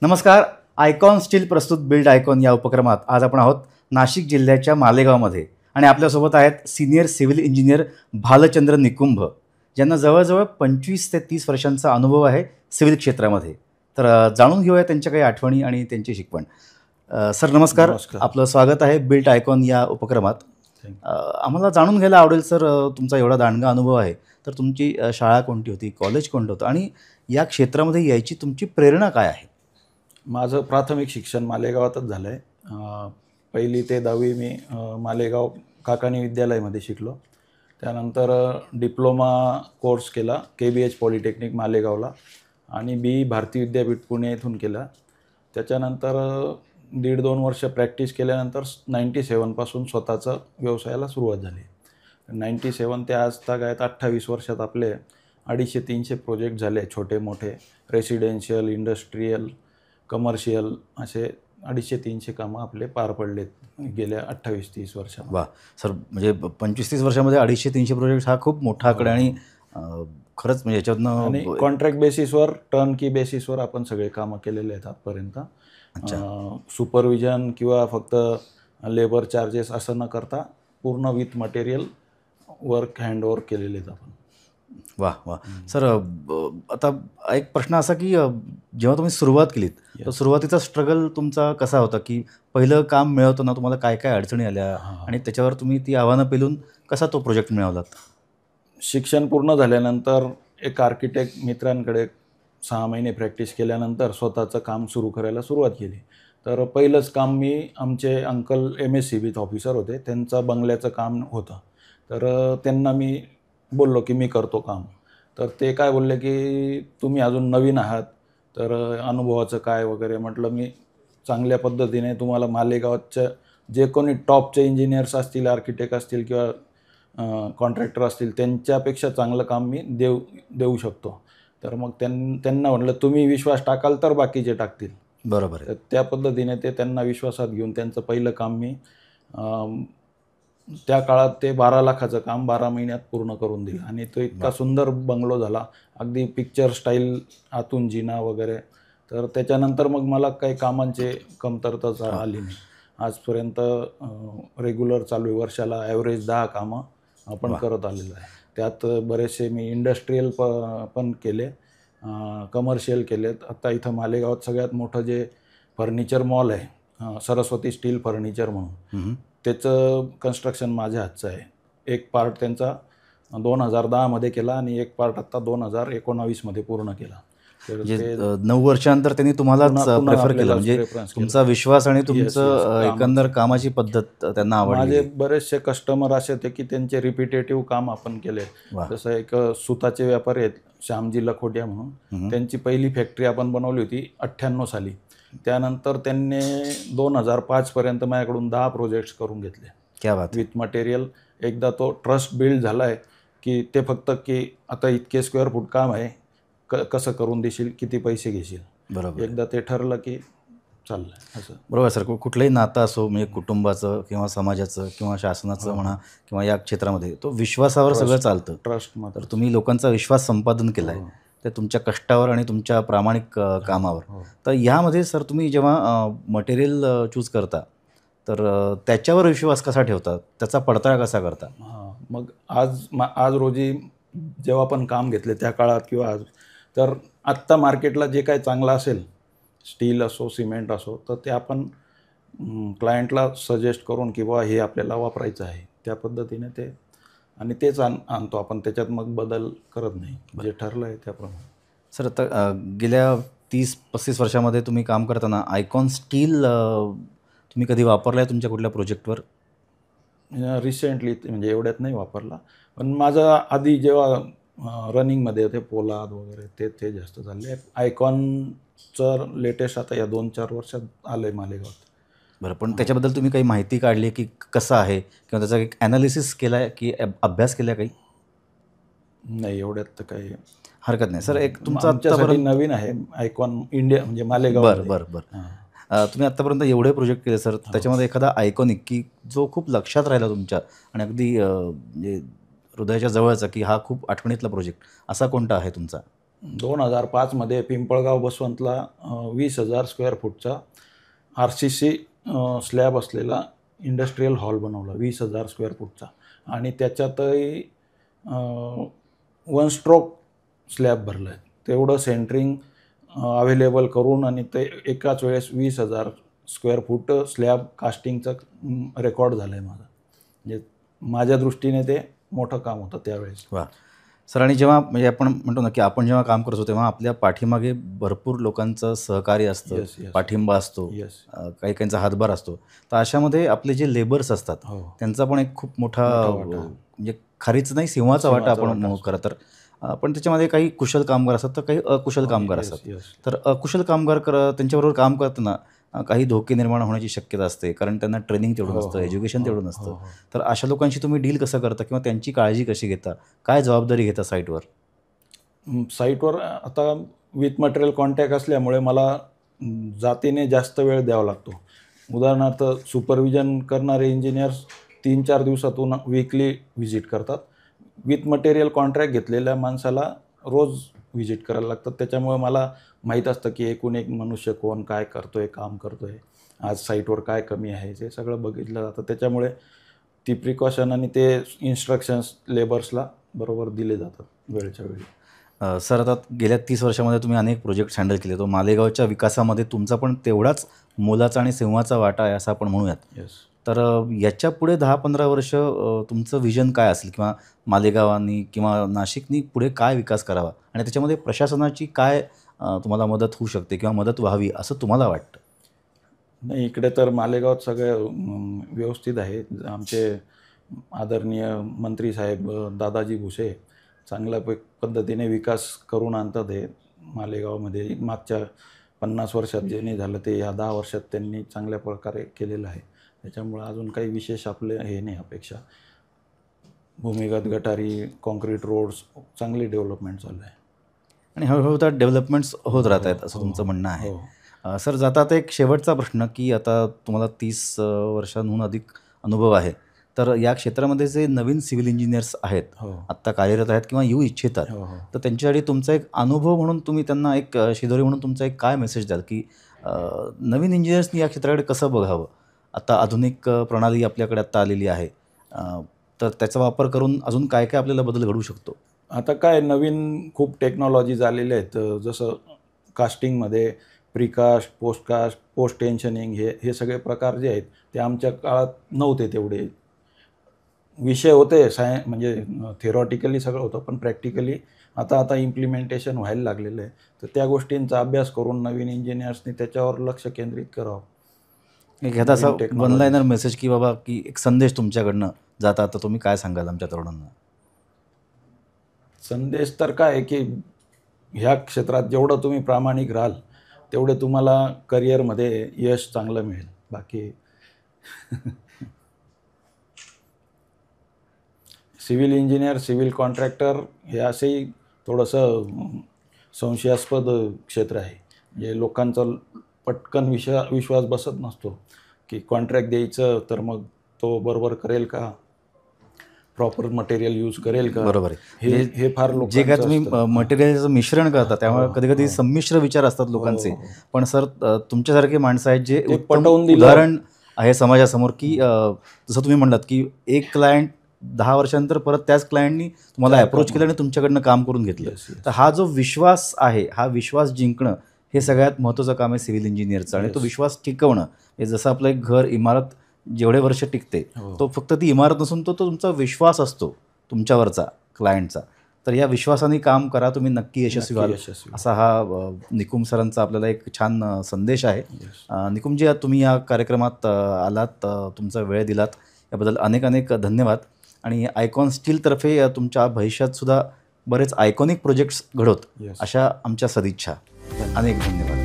नमस्कार. Icon steel प्रस्तुत build icon या उपक्रमात आज आपण आहोत नाशिक जिल्ह्याच्या मालेगावमध्ये आणि आपल्यासोबत आहेत senior civil engineer Bhalchandra Nikumbh, ज्यांना जवळजवळ 25 ते 30 वर्षांचा अनुभव आहे सिव्हिल क्षेत्रामध्ये. तर जाणून घेऊया त्यांच्या काही आठवणी आणि त्यांची शिकवण. सर नमस्कार. आपलं स्वागत आहे बिल्ड आयकॉन या उपक्रमात. आम्हाला जाणून घ्यायला आवडेल सर, तुमचा एवढा दांडगा अनुभव आहे, तर तुमची शाळा कोणती होती, कॉलेज कोणतं होतं आणि या क्षेत्रामध्ये यायची तुमची प्रेरणा काय आहे? माझं प्राथमिक शिक्षण मालेगावातच झालं आहे. 1ली ते 10वी मी मालेगाव काकानी विद्यालयामध्ये शिकलो. त्यानंतर डिप्लोमा कोर्स केला KBH पॉलिटेक्निक मालेगावला आणि BE भारती विद्यापीठ पुणे येथून केला. त्याच्यानंतर 1.5-2 वर्ष प्रॅक्टिस केल्यानंतर 97 पासून स्वतःचं व्यवसायाला सुरुवात झाली. 97 ते आज तागायत 28 वर्षात आपले 250-300 प्रोजेक्ट झाले, छोटे मोठे रेसिडेन्शियल, इंडस्ट्रियल, कमर्शियल असे 250-300 कामं आपले पार पडलेत गेल्या 28-30 वर्षात. वा सर, म्हणजे 25-30 वर्षामध्ये 250-300 प्रोजेक्ट हा खूप मोठा आकडा आणि खरंच म्हणजे याच्यातनं आणि कॉन्ट्रॅक्ट बेसिसवर, टर्न की बेसिसवर आपण सगळे कामं केलेले आहेत आजपर्यंत. सुपरविजन किंवा फक्त लेबर चार्जेस असं न करता पूर्ण विथ मटेरियल वर्क हँडओव्हर केलेले आहेत आपण. वा वा सर, आता एक प्रश्न असा की जेव्हा तुम्ही सुरुवात केलीत तर सुरुवातीचा स्ट्रगल तुमचा कसा होता, की पहिलं काम मिळवताना तुम्हाला काय काय अडचणी आल्या आणि त्याच्यावर तुम्ही ती आव्हानं पेलून कसा तो प्रोजेक्ट मिळवलात? शिक्षण पूर्ण झाल्यानंतर एक आर्किटेक्ट मित्रांकडे 6 महिने प्रॅक्टिस केल्यानंतर स्वतःचं काम सुरू करायला सुरुवात केली. तर पहिलंच काम मी, आमचे अंकल MSCBत ऑफिसर होते, त्यांचं बंगल्याचं काम होतं. तर त्यांना मी बोललो की मी करतो काम. तर ते काय बोलले की तुम्ही अजून नवीन आहात, तर अनुभवाचं काय वगैरे. म्हटलं मी चांगल्या पद्धतीने तुम्हाला मालेगावच्या जे कोणी टॉपचे इंजिनियर्स असतील, आर्किटेक्ट असतील किंवा कॉन्ट्रॅक्टर असतील, त्यांच्यापेक्षा चांगलं काम मी देऊ शकतो. तर मग त्यांना म्हटलं तुम्ही विश्वास टाकाल तर बाकीचे टाकतील. बरोबर आहे. तर त्या पद्धतीने ते त्यांना विश्वासात घेऊन त्यांचं पहिलं काम मी त्या काळात ते 12 लाखाचं काम 12 महिन्यात पूर्ण करून दिलं आणि तो इतका सुंदर बंगलो झाला, अगदी पिक्चर स्टाईल, आतून जिना वगैरे. तर त्याच्यानंतर मग मला काही कामांची कमतरता आली नाही. आजपर्यंत रेग्युलर चालू आहे, वर्षाला ॲव्हरेज 10 कामं आपण करत आलेलो आहे. त्यात बरेचसे मी इंडस्ट्रियल पण केले, कमर्शियल केलेत. आता इथं मालेगावात सगळ्यात मोठं जे फर्निचर मॉल आहे, सरस्वती स्टील फर्निचर म्हणून, त्याचं कन्स्ट्रक्शन माझ्या हातचं आहे. एक पार्ट त्यांचा 2010मध्ये केला आणि एक पार्ट आत्ता 2019मध्ये पूर्ण केला. तर 9 वर्षानंतर त्यांनी तुम्हालाच प्रेफर केलं, म्हणजे तुमचा विश्वास आणि तुमचं एकंदर कामाची पद्धत त्यांना आवडली. माझे बरेचसे कस्टमर असे होते की त्यांचे रिपिटेटिव्ह काम आपण केले. जसं एक सुताचे व्यापारी आहेत श्यामजी लखोटिया म्हणून, त्यांची पहिली फॅक्टरी आपण बनवली होती 98 साली. त्यानंतर त्यांनी 2005 पर्यंत माझ्याकडून 10 प्रोजेक्ट्स करून घेतले. क्या बात. With material. एकदा तो ट्रस्ट बिल्ड झाला आहे की ते फक्त की आता इतके स्क्वेअर फूट काम आहे, कसं करून देशील, किती पैसे घेशील. बरोबर. एकदा ते ठरलं की चाललं असं. बरोबर सर. कुठलंही नातं असो, म्हणजे कुटुंबाचं किंवा समाजाचं किंवा शासनाचं म्हणा किंवा या क्षेत्रामध्ये, तो विश्वासावर सगळं चालतं. ट्रस्ट. तर तुम्ही लोकांचा विश्वास संपादन केला आहे ते तुमच्या कष्टावर आणि तुमच्या प्रामाणिक कामावर. तर यामध्ये सर तुम्ही जेव्हा मटेरियल चूज करता तर त्याच्यावर विश्वास कसा ठेवता, त्याचा पडताळा कसा करता? मग आज रोजी जेव्हा आपण काम घेतले त्या काळात किंवा आज, तर आत्ता मार्केटला जे काही चांगलं असेल, स्टील असो, सिमेंट असो, तर ते आपण क्लायंटला सजेस्ट करून की बाबा हे आपल्याला वापरायचं आहे, त्या पद्धतीने ते आणि तेच आणतो आपण. त्याच्यात मग बदल करत नाही, जे ठरलं आहे त्याप्रमाणे. सर आता गेल्या 30-35 वर्षामध्ये तुम्ही काम करताना आयकॉन स्टील तुम्ही कधी वापरला आहे तुमच्या कुठल्या प्रोजेक्टवर? रिसेंटली, म्हणजे एवढ्यात नाही वापरला, पण माझं आधी जेव्हा रनिंगमध्ये होते पोलाद वगैरे ते जास्त झाले. आयकॉनचं लेटेस्ट आता या 2-4 वर्षात आलं आहे मालेगावात. बरं, पण त्याच्याबद्दल तुम्ही काही माहिती काढली की कसं आहे किंवा त्याचा एक ॲनालिसिस केला आहे की अभ्यास केला काही? नाही, एवढ्यात तर काही हरकत नाही सर. एक तुमचा आमच्यासाठी नवीन आहे आयकॉन इंडिया, म्हणजे मालेगाव. बरं. तुम्ही आत्तापर्यंत एवढे प्रोजेक्ट केले सर, त्याच्यामध्ये एखादा आयकॉनिक की जो खूप लक्षात राहिला तुमच्या आणि अगदी म्हणजे हृदयाच्या जवळचा की हा खूप आठवणीतला प्रोजेक्ट असा कोणता आहे तुमचा? 2005 मध्ये पिंपळगाव बसवंतला 20,000 स्क्वेअर फूटचा RCC स्लॅब असलेला इंडस्ट्रीयल हॉल बनवला 20,000 स्क्वेअर फूटचा, आणि त्याच्यातही 1 स्ट्रोक स्लॅब भरलं आहे. तेवढं सेंटरिंग अवेलेबल करून आणि ते एकाच वेळेस 20,000 स्क्वेअर फूट स्लॅब कास्टिंगचं रेकॉर्ड झालं आहे माझं. म्हणजे माझ्या दृष्टीने ते मोठं काम होतं त्यावेळेस. वा सर, आणि जेव्हा म्हणजे आपण म्हणतो ना की आपण जेव्हा काम करतो तेव्हा आपल्या पाठीमागे भरपूर लोकांचं सहकार्य असतं, Yes, yes. पाठिंबा असतो, Yes. काही काहींचा हातभार असतो. तर अशामध्ये आपले जे लेबर्स असतात हो. त्यांचा पण एक खूप मोठा मोठा वाटा. म्हणजे खरीच नाही सिंहाचा वाटा सिंहाचा आपण वाटा म्हणू असतो. खरं तर. पण त्याच्यामध्ये काही कुशल कामगार असतात तर काही अकुशल कामगार Yes, असतात. yes. तर अकुशल कामगार त्यांच्याबरोबर काम करताना काही धोके निर्माण होण्याची शक्यता असते, कारण त्यांना ट्रेनिंग तेवढं हो, नसतं, हो, एज्युकेशन हो, तेवढं हो, नसतं. हो. तर अशा लोकांशी तुम्ही डील कसं करता किंवा त्यांची काळजी कशी घेता, काय जबाबदारी घेता साईटवर? साईटवर आता विथ मटेरियल कॉन्टॅक्ट असल्यामुळे मला जातीने जास्त वेळ द्यावा लागतो. उदाहरणार्थ सुपरविजन करणारे इंजिनियर्स 3-4 दिवसातून वीकली व्हिजिट करतात. विथ मटेरियल कॉन्ट्रॅक्ट घेतलेल्या माणसाला रोज व्हिजिट करायला लागतात. त्याच्यामुळे मला माहीत असतं की एकूण एक मनुष्य कोण काय करतोय, काम करतोय, आज साईटवर काय कमी आहे, ते सगळं बघितलं जातं. त्याच्यामुळे ती प्रिकॉशन आणि ते इन्स्ट्रक्शन्स लेबर्सला बरोबर दिले जातात वेळच्या वेळी. सर, आता गेल्या 30 वर्षामध्ये तुम्ही अनेक प्रोजेक्ट्स हँडल केले. तो मालेगावच्या विकासामध्ये तुमचा पण तेवढाच मोलाचा आणि सिंहाचा वाटा आहे असं आपण म्हणूयात. येस. तर याच्या पुढे 10-15 वर्ष तुमचं विजन काय असेल किंवा मालेगावांनी किंवा नाशिकनी पुढे काय विकास करावा आणि त्याच्यामध्ये प्रशासनाची काय तुम्हाला मदत होऊ शकते किंवा मदत व्हावी असं तुम्हाला वाटतं? नाही, इकडे तर मालेगावात सगळं व्यवस्थित आहे. आमचे आदरणीय मंत्री साहेब दादाजी भुसे चांगल्या पद्धतीने विकास करून आणतात आहे मालेगावमध्ये. मागच्या 50 वर्षात जे नाही झालं ते या 10 वर्षात त्यांनी चांगल्या प्रकारे केलेलं आहे. त्याच्यामुळं अजून काही विशेष आपले हे नाही अपेक्षा. भूमिगत गटारी, कॉन्क्रीट रोड्स, चांगली डेव्हलपमेंट चालू आहे. आणि हळूहळू त्या डेव्हलपमेंट्स होत राहत आहेत असं हो, तुमचं म्हणणं आहे. हो. सर, जाता आता एक शेवटचा प्रश्न, की आता तुम्हाला 30 वर्षांहून अधिक अनुभव आहे. तर या क्षेत्रामध्ये जे नवीन सिव्हिल इंजिनियर्स आहेत, हो, आत्ता कार्यरत आहेत किंवा येऊ इच्छितात, हो, हो. तर त्यांच्यासाठी तुमचा एक अनुभव म्हणून तुम्ही त्यांना एक शिदोरी म्हणून तुमचा एक काय मेसेज द्याल, की नवीन इंजिनियर्सनी या क्षेत्राकडे कसं बघावं? आता आधुनिक प्रणाली आपल्याकडे आत्ता आलेली आहे. तर त्याचा वापर करून अजून काय काय आपल्याला बदल घडवू शकतो? आता काय नवीन खूप टेक्नॉलॉजीज आलेल्या आहेत. जसं कास्टिंगमध्ये प्रीकास्ट, पोस्टकास्ट, पोस्ट टेन्शनिंग हे सगळे प्रकार जे आहेत ते आमच्या काळात नव्हते तेवढे. विषय होते म्हणजे थेरॉटिकली सगळं होतं, पण प्रॅक्टिकली आता इम्प्लिमेंटेशन व्हायला लागलेलं आहे. तर त्या गोष्टींचा अभ्यास करून नवीन इंजिनियर्सनी त्याच्यावर लक्ष केंद्रित करावं. एक ह्याचा असा नवीन वन technologies. लाईनर मेसेज, की बाबा की एक संदेश तुमच्याकडनं जाता तर तुम्ही काय सांगाल आमच्या तरुणांना? संदेश तर काय आहे की ह्या क्षेत्रात जेवढं तुम्ही प्रामाणिक राहाल तेवढे तुम्हाला करिअरमध्ये यश चांगलं मिळेल. बाकी सिव्हिल इंजिनियर, सिव्हिल कॉन्ट्रॅक्टर हे असेही थोडंसं संशयास्पद क्षेत्र आहे. म्हणजे लोकांचा पटकन विश्वास बसत नसतो की कॉन्ट्रॅक्ट द्यायचं तर मग तो बरोबर करेल का, प्रॉपर मटेरियल यूज करेल का. बरोबर आहे. हे फार जे लोकांचं काय तुम्ही असतं. मटेरियलचं मिश्रण करता त्यामुळे हो, कधी-कधी हो. संमिश्र विचार असतात लोकांचे. हो, हो. पण सर, तुमच्यासारखे माणसं आहेत जे ते उत्तम पटवून दिलं. उदाहरण आहे समाजासमोर, की जसं तुम्ही म्हणलात, की एक क्लायंट 10 वर्षानंतर परत त्याच क्लायंटनी तुम्हाला चार अप्रोच कामं. केलं आणि तुमच्याकडनं काम करून घेतलं. Yes, yes. तर हा जो विश्वास आहे, हा विश्वास जिंकणं हे सगळ्यात महत्त्वाचं काम आहे सिव्हिल इंजिनियरचं. आणि तो Yes. विश्वास टिकवणं हे जसं आपलं एक घर, इमारत जेवढे वर्ष टिकते, हो. तो फक्त ती इमारत नसून तो तुमचा विश्वास असतो तुमच्यावरचा, क्लायंटचा. तर या विश्वासाने काम करा, तुम्ही नक्की यशस्वी व्हाल. यशस्वी. असा हा निकुम सरांचा आपल्याला एक छान संदेश आहे. Yes. निकुमजी, तुम्ही या कार्यक्रमात आलात, तुमचा वेळ दिलात, याबद्दल अनेक अनेक धन्यवाद. आणि आयकॉन स्टीलतर्फे तुमच्या भविष्यात सुद्धा बरेच आयकॉनिक प्रोजेक्ट्स घडोत Yes. अशा आमच्या सदिच्छा. अनेक धन्यवाद.